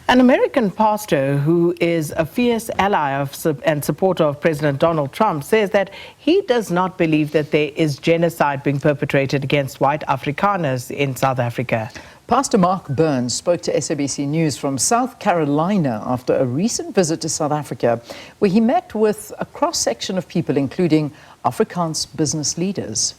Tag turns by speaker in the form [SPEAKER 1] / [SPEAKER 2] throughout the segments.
[SPEAKER 1] An American pastor who is a fierce ally and supporter of President Donald Trump says that he does not believe that there is genocide being perpetrated against White Afrikaners in South Africa.
[SPEAKER 2] Pastor Mark Burns spoke to SABC News from South Carolina after a recent visit to South Africa, where he met with a cross-section of people, including Afrikaans business leaders.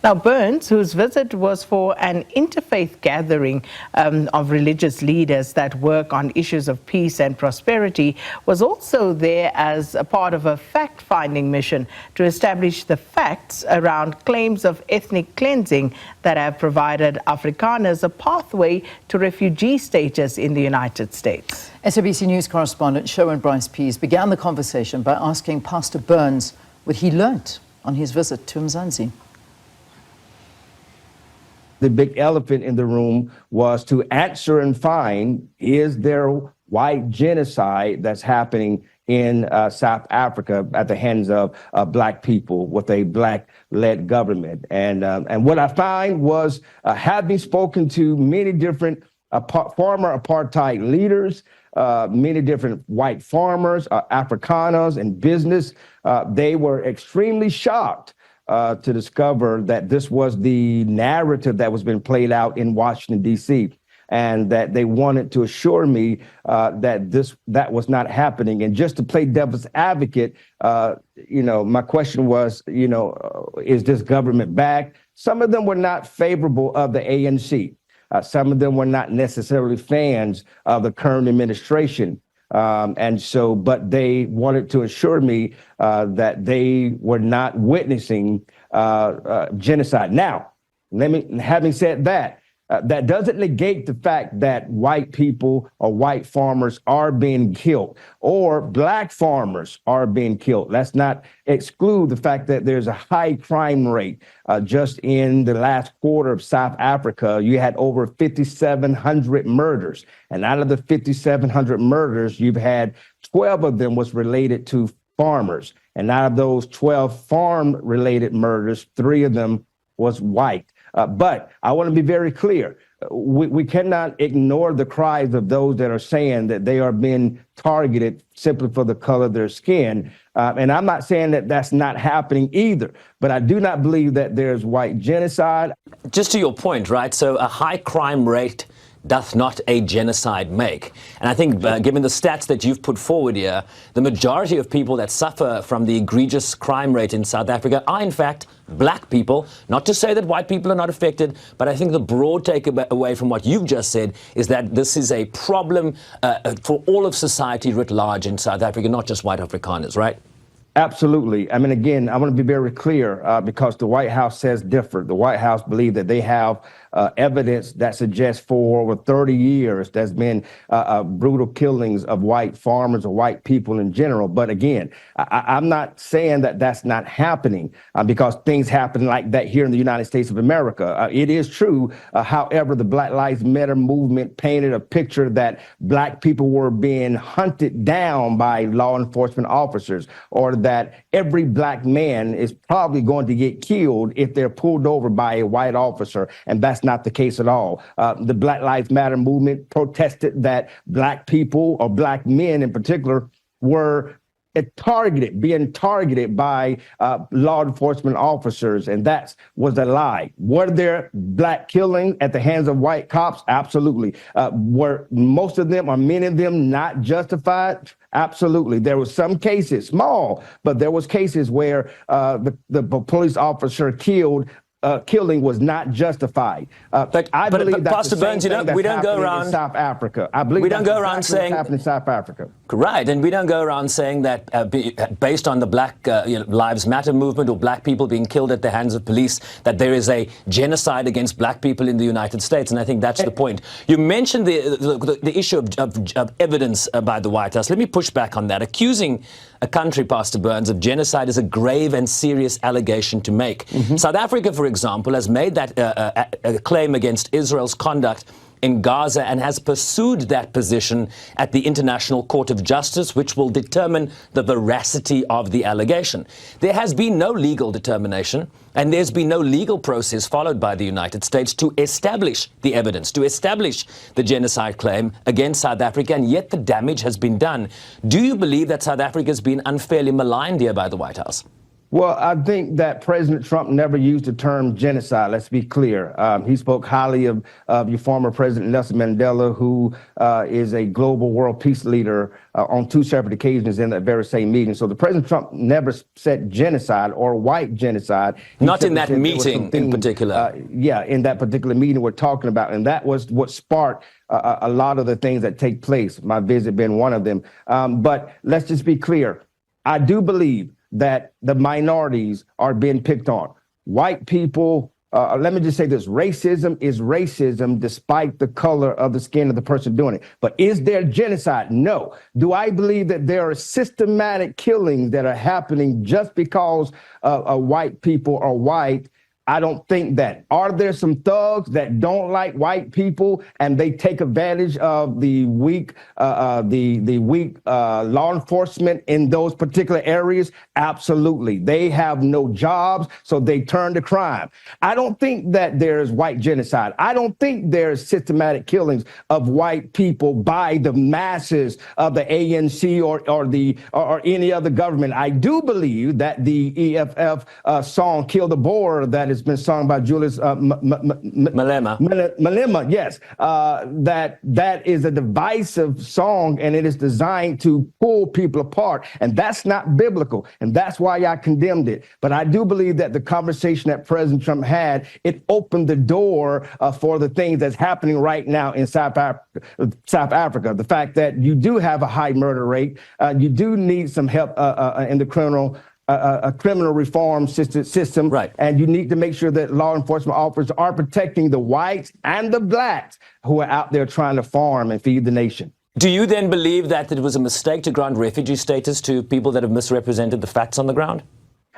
[SPEAKER 1] Now, Burns, whose visit was for an interfaith gathering of religious leaders that work on issues of peace and prosperity, was also there as a part of a fact-finding mission to establish the facts around claims of ethnic cleansing that have provided Afrikaners a pathway to refugee status in the United States.
[SPEAKER 2] SABC News correspondent Sherwin Bryce-Pease began the conversation by asking Pastor Burns what he learnt on his visit to Mzansi.
[SPEAKER 3] The big elephant in the room was to answer and find, is there white genocide that's happening in South Africa at the hands of black people with a black-led government? And what I find was, having spoken to many different former apartheid leaders, many different white farmers, Afrikaners in business, they were extremely shocked to discover that this was the narrative that was being played out in Washington, D.C., and that they wanted to assure me that was not happening. And just to play devil's advocate, my question was, is this government backed? Some of them were not favorable of the ANC. Some of them were not necessarily fans of the current administration. But they wanted to assure me that they were not witnessing genocide. Now, having said that, that doesn't negate the fact that white people or white farmers are being killed or black farmers are being killed. Let's not exclude the fact that there's a high crime rate. Just in the last quarter of South Africa, you had over 5,700 murders. And out of the 5,700 murders, you've had 12 of them was related to farmers. And out of those 12 farm-related murders, 3 of them was white. But I want to be very clear. We cannot ignore the cries of those that are saying that they are being targeted simply for the color of their skin. And I'm not saying that that's not happening either, but I do not believe that there's white genocide.
[SPEAKER 4] Just to your point, right? So a high crime rate doth not a genocide make. And I think given the stats that you've put forward here, the majority of people that suffer from the egregious crime rate in South Africa are in fact black people. Not to say that white people are not affected, but I think the broad takeaway from what you've just said is that this is a problem for all of society writ large in South Africa, not just white Afrikaners, right?
[SPEAKER 3] Absolutely. I mean, again, I want to be very clear because the White House says different. The White House believes that they have evidence that suggests for over 30 years there's been brutal killings of white farmers or white people in general. But again, I'm not saying that that's not happening because things happen like that here in the United States of America. It is true. However, the Black Lives Matter movement painted a picture that black people were being hunted down by law enforcement officers, or that every black man is probably going to get killed if they're pulled over by a white officer. And that's not the case at all. The Black Lives Matter movement protested that black people, or black men in particular, were being targeted by law enforcement officers, and that was a lie. Were there black killings at the hands of white cops? Absolutely. Were most of them or many of them not justified? Absolutely. There were some cases, small, but there was cases where the police officer killing was not justified. But I believe that's
[SPEAKER 4] Pastor Burns, we don't go around
[SPEAKER 3] in South Africa. I believe
[SPEAKER 4] we don't go around saying
[SPEAKER 3] happening in South Africa.
[SPEAKER 4] Right, and we don't go around saying that based on the Black Lives Matter movement or black people being killed at the hands of police, that there is a genocide against black people in the United States. And I think that's the point. You mentioned the issue of evidence by the White House. Let me push back on that. Accusing a country, Pastor Burns, of genocide is a grave and serious allegation to make. South Africa, for example, has made that a claim against Israel's conduct in Gaza and has pursued that position at the International Court of Justice, which will determine the veracity of the allegation. There has been no legal determination, and there's been no legal process followed by the United States to establish the evidence, to establish the genocide claim against South Africa, and yet the damage has been done. Do you believe that South Africa has been unfairly maligned here by the White House?
[SPEAKER 3] Well, I think that President Trump never used the term genocide. Let's be clear. He spoke highly of your former President Nelson Mandela, who is a global world peace leader on two separate occasions in that very same meeting. So the President Trump never said genocide or white genocide.
[SPEAKER 4] Not in that meeting in particular.
[SPEAKER 3] Yeah, in that particular meeting we're talking about. And that was what sparked a lot of the things that take place, my visit being one of them. But let's just be clear. I do believe that the minorities are being picked on. White people, let me just say this, racism is racism despite the color of the skin of the person doing it. But is there genocide? No. Do I believe that there are systematic killings that are happening just because white people are white? I don't think that. Are there some thugs that don't like white people and they take advantage of the weak law enforcement in those particular areas? Absolutely. They have no jobs, so they turn to crime. I don't think that there's white genocide. I don't think there's systematic killings of white people by the masses of the ANC or any other government. I do believe that the EFF song "Kill the Boer" that has been sung by Julius Malema, yes, that is a divisive song, and it is designed to pull people apart, and that's not biblical, and that's why I condemned it. But I do believe that the conversation that President Trump had, it opened the door for the things that's happening right now in South Africa. The fact that you do have a high murder rate, you do need some help in the criminal reform system,
[SPEAKER 4] right?
[SPEAKER 3] And you need to make sure that law enforcement officers are protecting the whites and the blacks who are out there trying to farm and feed the nation.
[SPEAKER 4] Do you then believe that it was a mistake to grant refugee status to people that have misrepresented the facts on the ground?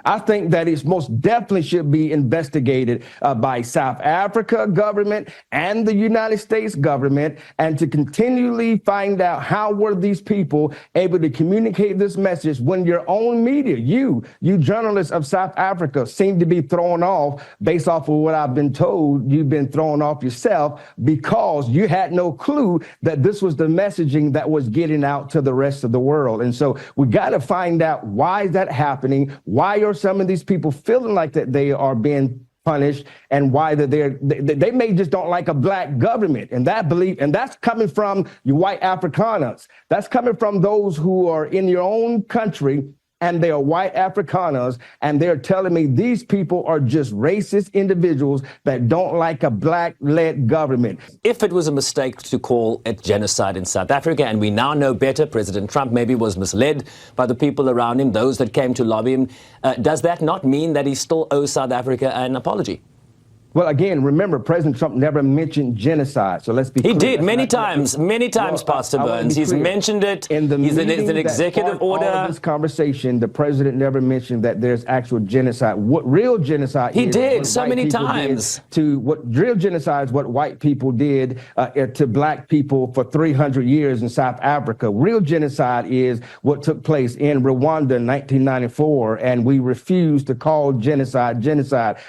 [SPEAKER 3] I think that it most definitely should be investigated by South Africa government and the United States government, and to continually find out how were these people able to communicate this message when your own media, you journalists of South Africa, seem to be thrown off based off of what I've been told. You've been thrown off yourself because you had no clue that this was the messaging that was getting out to the rest of the world. And so we got to find out why is that happening? Why are some of these people feeling like that they are being punished, and why that they may just don't like a black government, and that's coming from you white Afrikaners. That's coming from those who are in your own country, and they are white Afrikaners, and they're telling me these people are just racist individuals that don't like a black-led government.
[SPEAKER 4] If it was a mistake to call it genocide in South Africa, and we now know better, President Trump maybe was misled by the people around him, those that came to lobby him, does that not mean that he still owes South Africa an apology?
[SPEAKER 3] Well, again, remember, President Trump never mentioned genocide. So let's be clear.
[SPEAKER 4] He did many times, Pastor Burns. He's mentioned it.
[SPEAKER 3] In the
[SPEAKER 4] He's an executive order.
[SPEAKER 3] All of this conversation, the president never mentioned that there's actual genocide. What real genocide
[SPEAKER 4] he
[SPEAKER 3] is,
[SPEAKER 4] did so many times.
[SPEAKER 3] Real genocide is what white people did to black people for 300 years in South Africa. Real genocide is what took place in Rwanda in 1994, and we refused to call genocide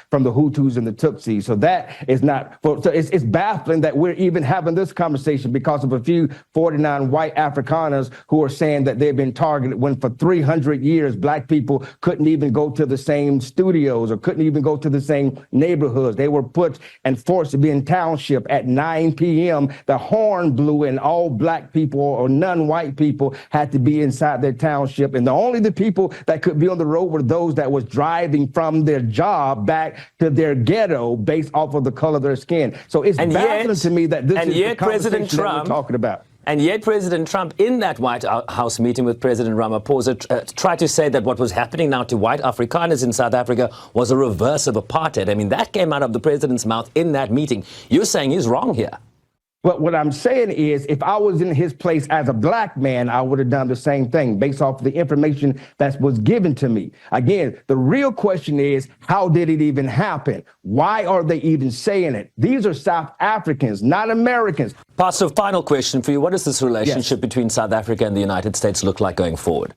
[SPEAKER 3] from the Hutus and the Tutsis. So that is not, so it's baffling that we're even having this conversation because of a few 49 white Afrikaners who are saying that they've been targeted when for 300 years, black people couldn't even go to the same studios or couldn't even go to the same neighborhoods. They were put and forced to be in township at 9 p.m. The horn blew and all black people or non-white people had to be inside their township. And the people that could be on the road were those that was driving from their job back to their ghetto based off of the color of their skin. So it's baffling to me that this is the conversation that we're talking about.
[SPEAKER 4] And yet President Trump, in that White House meeting with President Ramaphosa, tried to say that what was happening now to white Afrikaners in South Africa was a reverse of apartheid. I mean, that came out of the president's mouth in that meeting. You're saying he's wrong here.
[SPEAKER 3] But what I'm saying is, if I was in his place as a black man, I would have done the same thing based off the information that was given to me. Again, the real question is, how did it even happen? Why are they even saying it? These are South Africans, not Americans.
[SPEAKER 4] Pastor, final question for you. What does this relationship between South Africa and the United States look like going forward?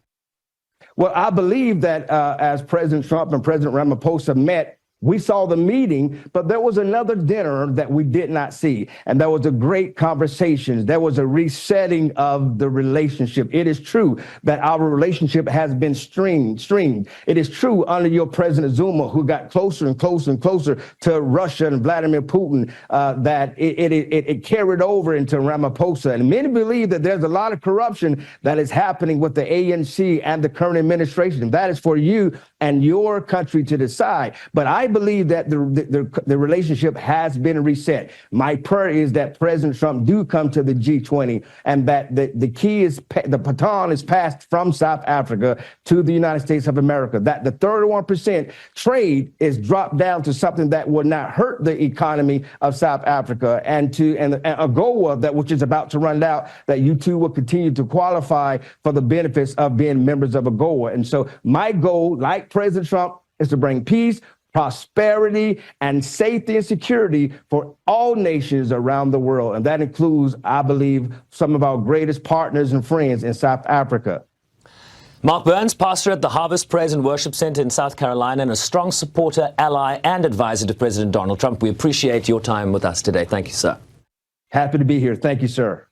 [SPEAKER 3] Well, I believe that as President Trump and President Ramaphosa met, we saw the meeting, but there was another dinner that we did not see. And there was a great conversation. There was a resetting of the relationship. It is true that our relationship has been streamed. It is true under your President Zuma, who got closer and closer and closer to Russia and Vladimir Putin, that it carried over into Ramaphosa. And many believe that there's a lot of corruption that is happening with the ANC and the current administration. That is for you and your country to decide. But I believe that the relationship has been reset. My prayer is that President Trump do come to the G20 and that the key is, the baton is passed from South Africa to the United States of America, that the 31% trade is dropped down to something that will not hurt the economy of South Africa, and AGOA, that which is about to run out, that you two will continue to qualify for the benefits of being members of AGOA. And so my goal, like President Trump, is to bring peace, prosperity, and safety and security for all nations around the world. And that includes, I believe, some of our greatest partners and friends in South Africa.
[SPEAKER 4] Mark Burns, pastor at the Harvest Praise and Worship Center in South Carolina and a strong supporter, ally, and advisor to President Donald Trump. We appreciate your time with us today. Thank you, sir.
[SPEAKER 3] Happy to be here. Thank you, sir.